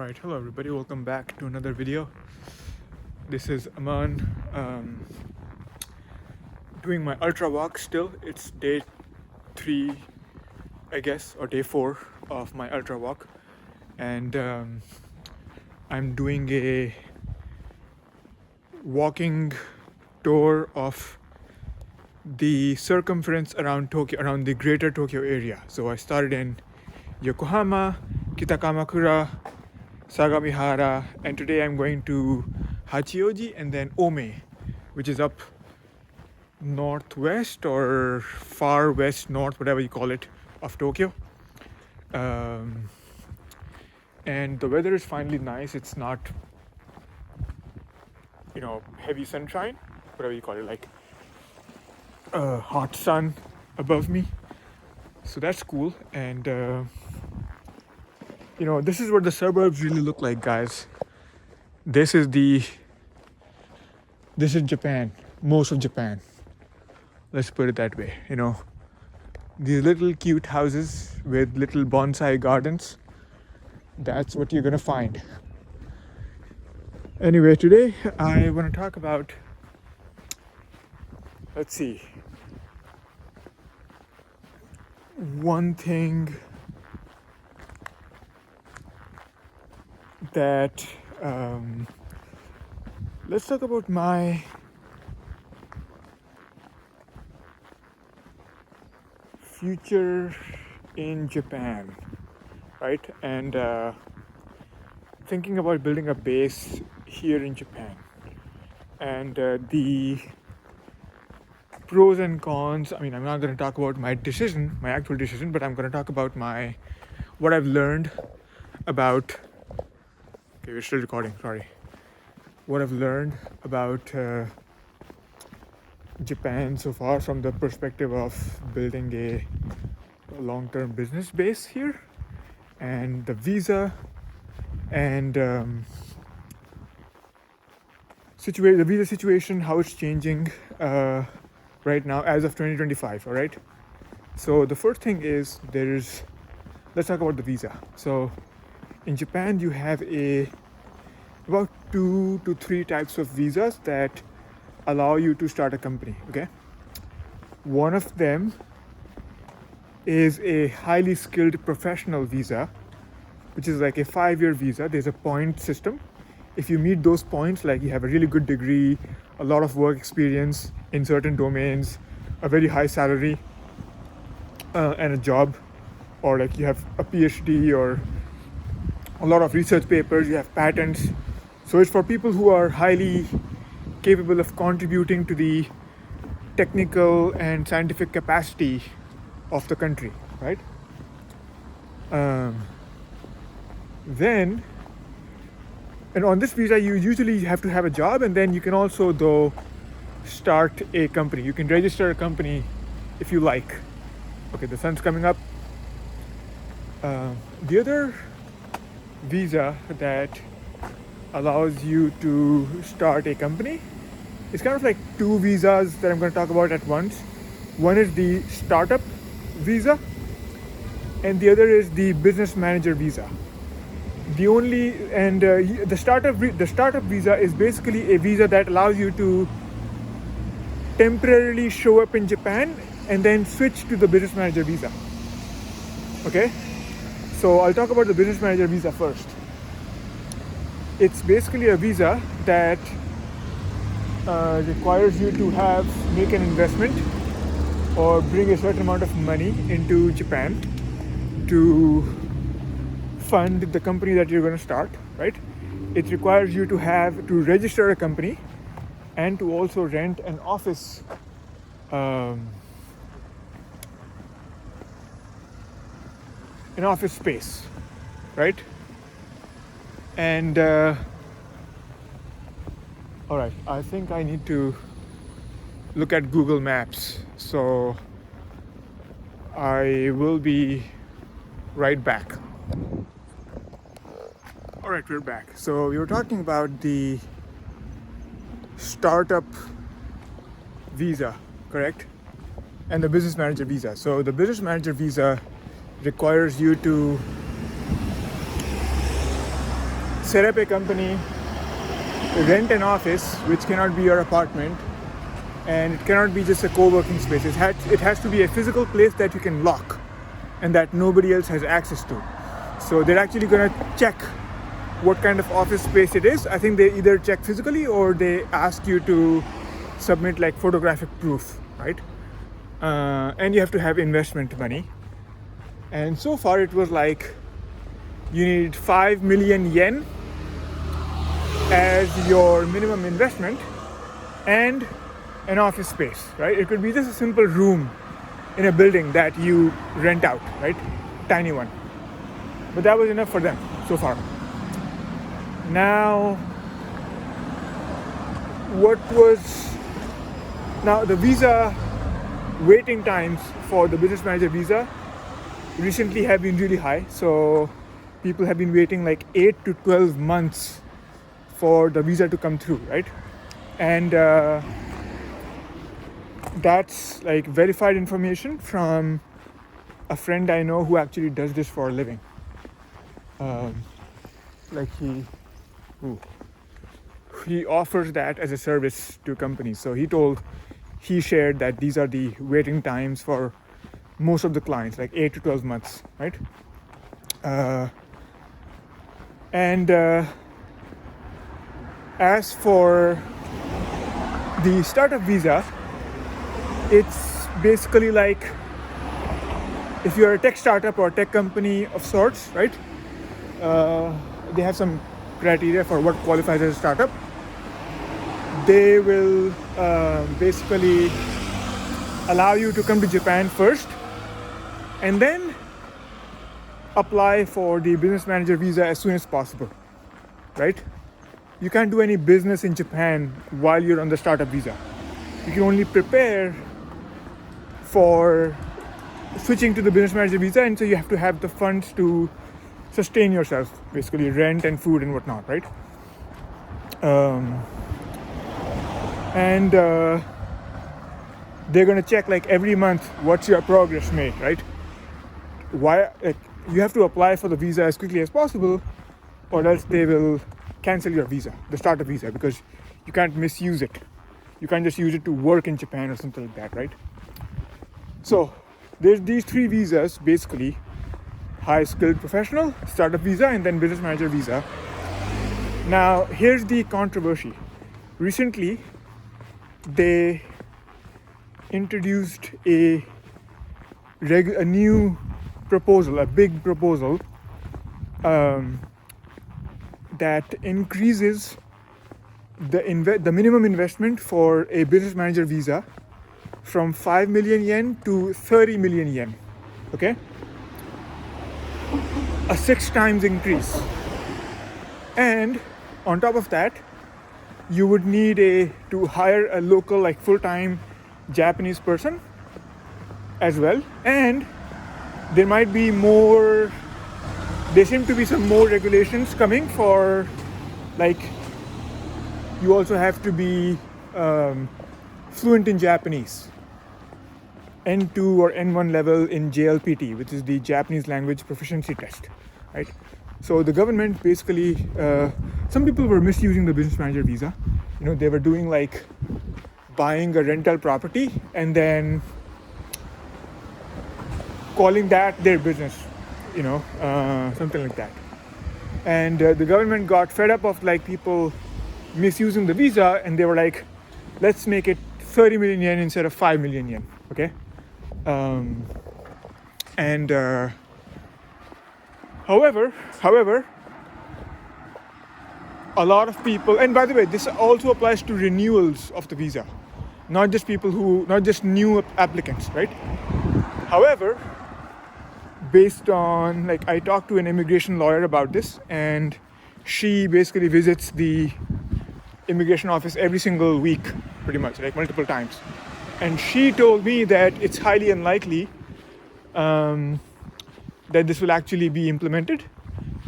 Alright, hello everybody, welcome back to another video. This is Aman, doing my ultra walk still. It's day 3, I guess, or day 4 of my ultra walk. And I'm doing a walking tour of the circumference around Tokyo, around the greater Tokyo area. So I started in Yokohama, Kitakamakura, Sagamihara, and today I'm going to Hachioji and then Ome, which is up northwest or far west north, whatever you call it, of Tokyo. And the weather is finally nice. It's not, heavy sunshine, whatever you call it, like hot sun above me. So that's cool. And this is what the suburbs really look like, guys. This is Japan, most of Japan. Let's put it that way. These little cute houses with little bonsai gardens. That's what you're gonna find. Anyway, today I want to talk about, let's see, one thing that let's talk about my future in Japan, right? And thinking about building a base here in Japan, and the pros and cons. I mean, I'm not going to talk about my actual decision, but I'm going to talk about what I've learned about. Okay, we're still recording, sorry. What I've learned about Japan so far from the perspective of building a long-term business base here, and the visa and the visa situation, how it's changing right now as of 2025, all right? So the first thing is let's talk about the visa. So in Japan, you have about 2 to 3 types of visas that allow you to start a company, okay? One of them is a highly skilled professional visa, which is like a 5-year visa. There's a point system. If you meet those points, like you have a really good degree, a lot of work experience in certain domains, a very high salary, and a job, or like you have a PhD or a lot of research papers, you have patents. So it's for people who are highly capable of contributing to the technical and scientific capacity of the country, right? Then, and on this visa, you usually have to have a job, and then you can also, though, start a company. You can register a company if you like. Okay, the sun's coming up. The other visa that allows you to start a company is kind of like 2 visas that I'm going to talk about at once. One is the startup visa, and the other is the business manager visa. The startup visa is basically a visa that allows you to temporarily show up in Japan and then switch to the business manager visa. Okay, so I'll talk about the business manager visa first. It's basically a visa that requires you to make an investment or bring a certain amount of money into Japan to fund the company that you're going to start, right? It requires you to register a company and to also rent an office, space, right? And all right, I think I need to look at Google Maps, so I will be right back. All right, we're back. So we were talking about the startup visa, correct? And the business manager visa. So the business manager visa requires you to set up a company, rent an office, which cannot be your apartment, and it cannot be just a co-working space. It has to be a physical place that you can lock and that nobody else has access to. So they're actually going to check what kind of office space it is. I think they either check physically or they ask you to submit like photographic proof, right? And you have to have investment money. And so far it was like you need 5 million yen as your minimum investment and an office space, right? It could be just a simple room in a building that you rent out, right? Tiny one. But that was enough for them so far. Now, the visa waiting times for the business manager visa recently have been really high. So people have been waiting like 8 to 12 months for the visa to come through, right? And that's like verified information from a friend I know who actually does this for a living. He offers that as a service to companies. So he shared that these are the waiting times for most of the clients, like 8 to 12 months, right? And as for the startup visa, it's basically like if you're a tech startup or a tech company of sorts, right? They have some criteria for what qualifies as a startup. They will basically allow you to come to Japan first and then apply for the business manager visa as soon as possible, right? You can't do any business in Japan while you're on the startup visa. You can only prepare for switching to the business manager visa, and so you have to have the funds to sustain yourself, basically rent and food and whatnot, right? And they're going to check like every month what's your progress made, right? Why you have to apply for the visa as quickly as possible, or else they will cancel your visa, the startup visa, because you can't misuse it. You can't just use it to work in Japan or something like that, right? So there's these 3 visas, basically: high skilled professional, startup visa, and then business manager visa. Now here's the controversy. Recently they introduced a new proposal, a big proposal, that increases the minimum investment for a business manager visa from 5 million yen to 30 million yen. Okay, a 6 times increase. And on top of that, you would need to hire a local, like full-time Japanese person as well. And there might be more, there seem to be some more regulations coming for, like, you also have to be fluent in Japanese, N2 or N1 level in JLPT, which is the Japanese language proficiency test, right? So the government basically, some people were misusing the business manager visa. You know, they were doing like buying a rental property and then calling that their business, you know, something like that. And the government got fed up of like people misusing the visa, and they were like, let's make it 30 million yen instead of 5 million yen, okay? However, a lot of people, and by the way, this also applies to renewals of the visa, not just new applicants, right? However, based on, like, I talked to an immigration lawyer about this, and she basically visits the immigration office every single week, pretty much, like multiple times. And she told me that it's highly unlikely that this will actually be implemented,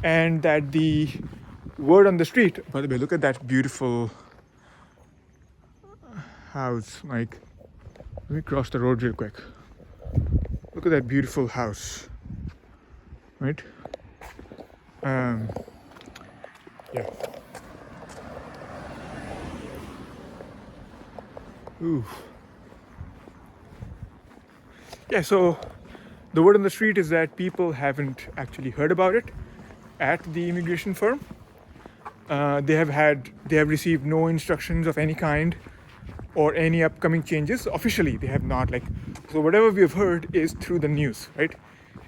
and that the word on the street, by the way, look at that beautiful house, Mike. Let me cross the road real quick. Look at that beautiful house, right? Yeah. Ooh. Yeah, so the word on the street is that people haven't actually heard about it at the immigration firm. They have received no instructions of any kind or any upcoming changes. Officially, they have not. Like, so whatever we have heard is through the news, right?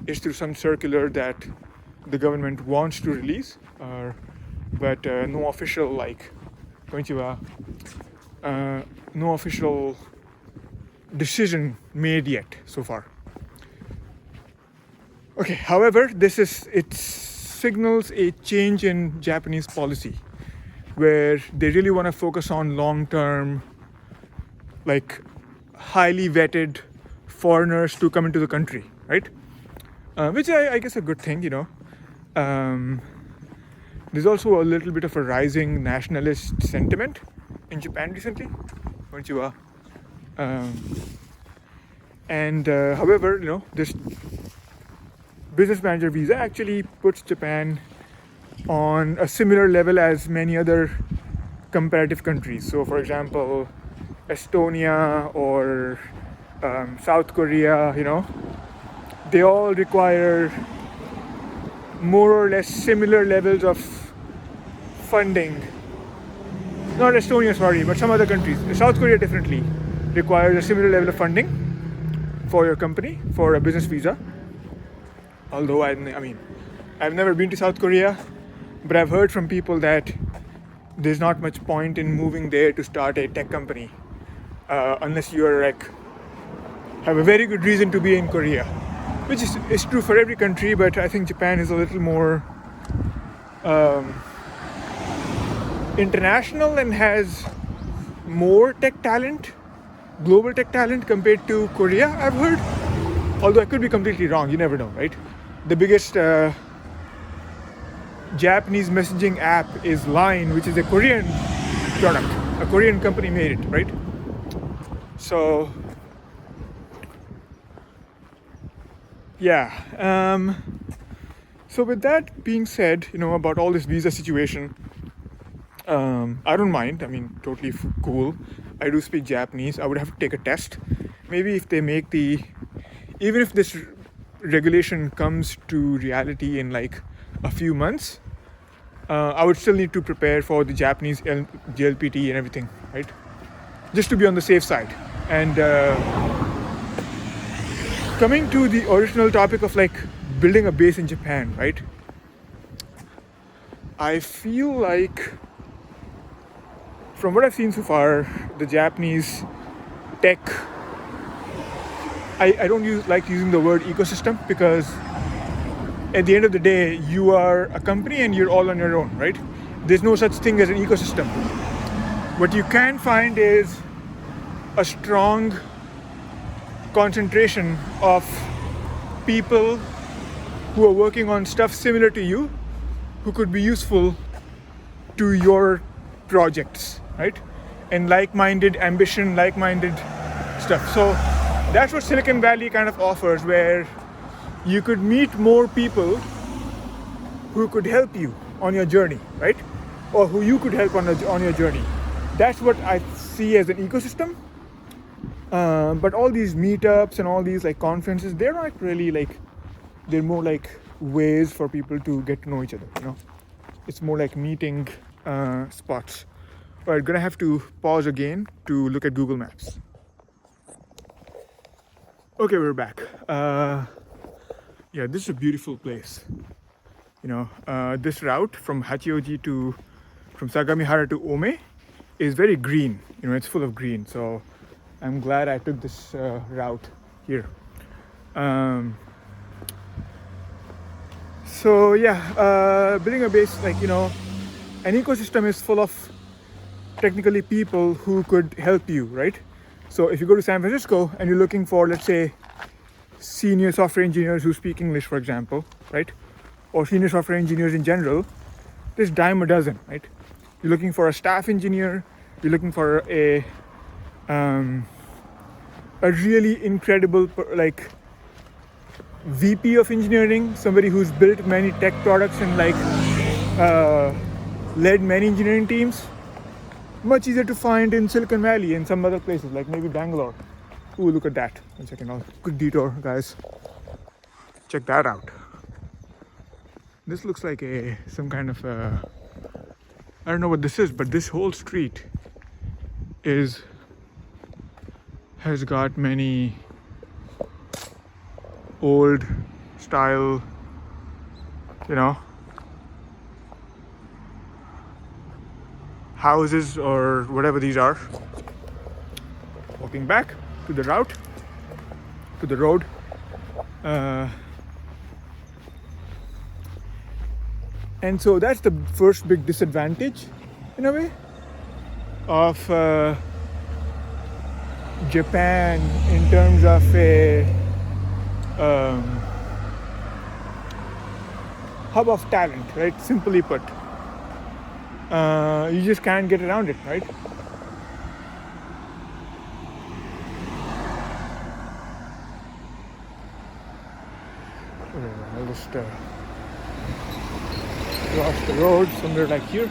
It's through some circular that the government wants to release, but no official no official decision made yet so far. Okay, however, it signals a change in Japanese policy where they really want to focus on long-term, like highly vetted foreigners to come into the country, right? Which I guess a good thing, you know. There's also a little bit of a rising nationalist sentiment in Japan recently. Konnichiwa. However, you know, this business manager visa actually puts Japan on a similar level as many other comparative countries. So, for example, Estonia or South Korea, you know, they all require more or less similar levels of funding. Not Estonia, sorry, but some other countries. South Korea definitely requires a similar level of funding for your company for a business visa. Although I mean, I've never been to South Korea, but I've heard from people that there's not much point in moving there to start a tech company unless you're like have a very good reason to be in Korea, which is true for every country. But I think Japan is a little more international and has more tech talent, global tech talent compared to Korea, I've heard. Although I could be completely wrong, you never know, right? The biggest Japanese messaging app is Line, which is a Korean product. A Korean company made it, right? So, yeah. So with that being said, you know, about all this visa situation, I don't mind. I mean, totally cool. I do speak Japanese. I would have to take a test. Maybe if they make even if this regulation comes to reality in like a few months, I would still need to prepare for the Japanese JLPT and everything, right? Just to be on the safe side. And coming to the original topic of like building a base in Japan, right? I feel like from what I've seen so far, the Japanese tech, I don't like using the word ecosystem because at the end of the day, you are a company and you're all on your own, right? There's no such thing as an ecosystem. What you can find is a strong concentration of people who are working on stuff similar to you, who could be useful to your projects, right? And like-minded ambition, like-minded stuff. So that's what Silicon Valley kind of offers, where you could meet more people who could help you on your journey, right? Or who you could help on your journey. That's what I see as an ecosystem. But all these meetups and all these like conferences, they're not really like, they're more like ways for people to get to know each other, you know? It's more like meeting spots. All right, gonna have to pause again to look at Google Maps. Okay, we're back. Yeah, this is a beautiful place. You know, this route from Hachioji from Sagamihara to Ome is very green. You know, it's full of green. So I'm glad I took this route here. So yeah, building a base, like, you know, an ecosystem is full of technically people who could help you, right? So if you go to San Francisco and you're looking for, let's say, senior software engineers who speak English, for example, right? Or senior software engineers in general, there's dime a dozen, right? You're looking for a staff engineer, you're looking for a really incredible, like, VP of engineering, somebody who's built many tech products and like led many engineering teams. Much easier to find in Silicon Valley and some other places, like maybe Bangalore. Ooh, look at that. 1 second, quick detour, guys. Check that out. This looks like some kind of I don't know what this is, but this whole street has got many old style, houses or whatever these are. Walking back to the road. And so that's the first big disadvantage, in a way, of Japan in terms of a hub of talent, right? Simply put, you just can't get around it, right? I'll just cross the road somewhere like here.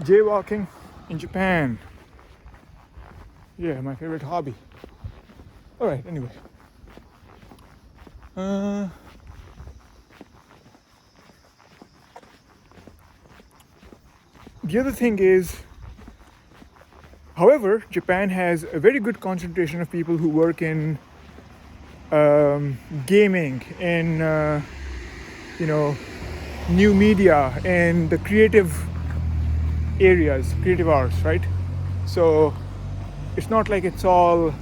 Jaywalking in Japan. Yeah, my favorite hobby. Alright, anyway. The other thing is, however, Japan has a very good concentration of people who work in gaming, in new media, and the creative areas, creative arts, right? So it's not like it's all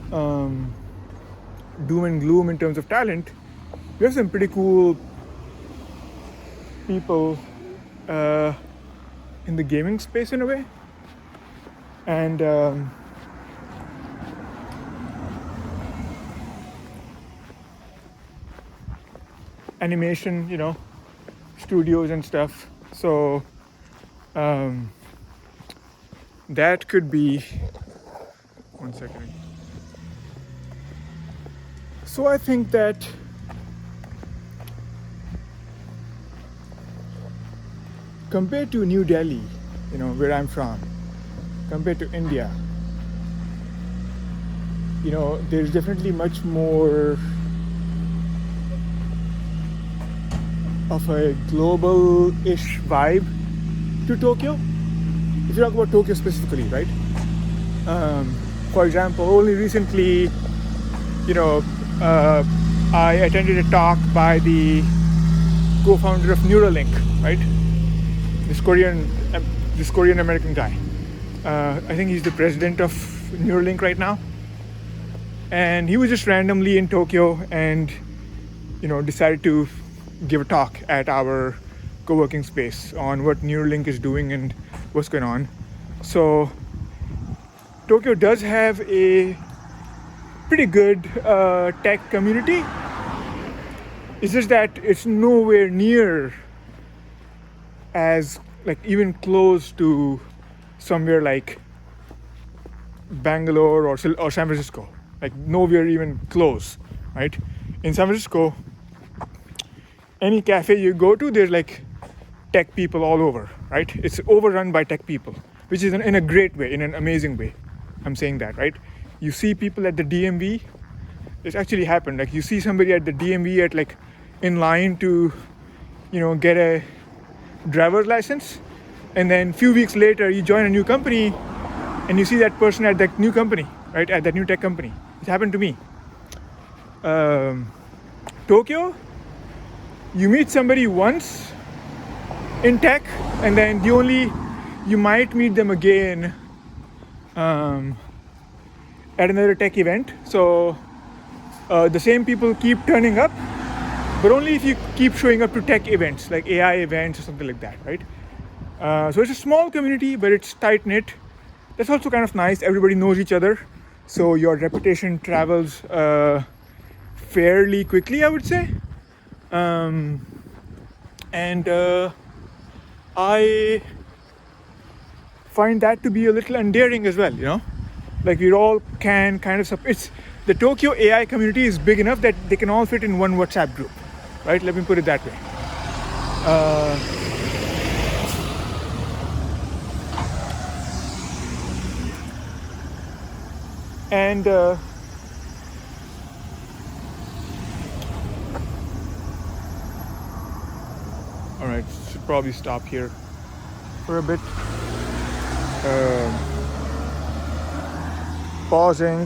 doom and gloom in terms of talent. We have some pretty cool people in the gaming space, in a way, and animation, studios and stuff. So that could be 1 second. So I think that compared to New Delhi, where I'm from, compared to India, there's definitely much more of a global-ish vibe to Tokyo. If you talk about Tokyo specifically, right? For example, only recently, I attended a talk by the co-founder of Neuralink, right? This Korean American guy. I think he's the president of Neuralink right now. And he was just randomly in Tokyo and, decided to give a talk at our co-working space on what Neuralink is doing and what's going on. So Tokyo does have a pretty good tech community. It's just that it's nowhere near as even close to somewhere like Bangalore or San Francisco. Nowhere even close, right? In San Francisco, any cafe you go to, there's tech people all over, right? It's overrun by tech people, which is in a great way, in an amazing way. I'm saying that, right? You see people at the DMV. It's actually happened. You see somebody at the DMV at in line to, get a driver's license, and then a few weeks later you join a new company, and you see that person at that new company, right? At that new tech company. It happened to me. Tokyo, you meet somebody once in tech, and then you might meet them again at another tech event. So the same people keep turning up, but only if you keep showing up to tech events, like AI events or something like that, right? So it's a small community, but it's tight-knit. That's also kind of nice. Everybody knows each other, so your reputation travels fairly quickly, I would say. find that to be a little endearing as well, you know? Like we all can kind of, it's, the Tokyo AI community is big enough that they can all fit in one WhatsApp group, right? Let me put it that way. And all right, should probably stop here for a bit. Pausing.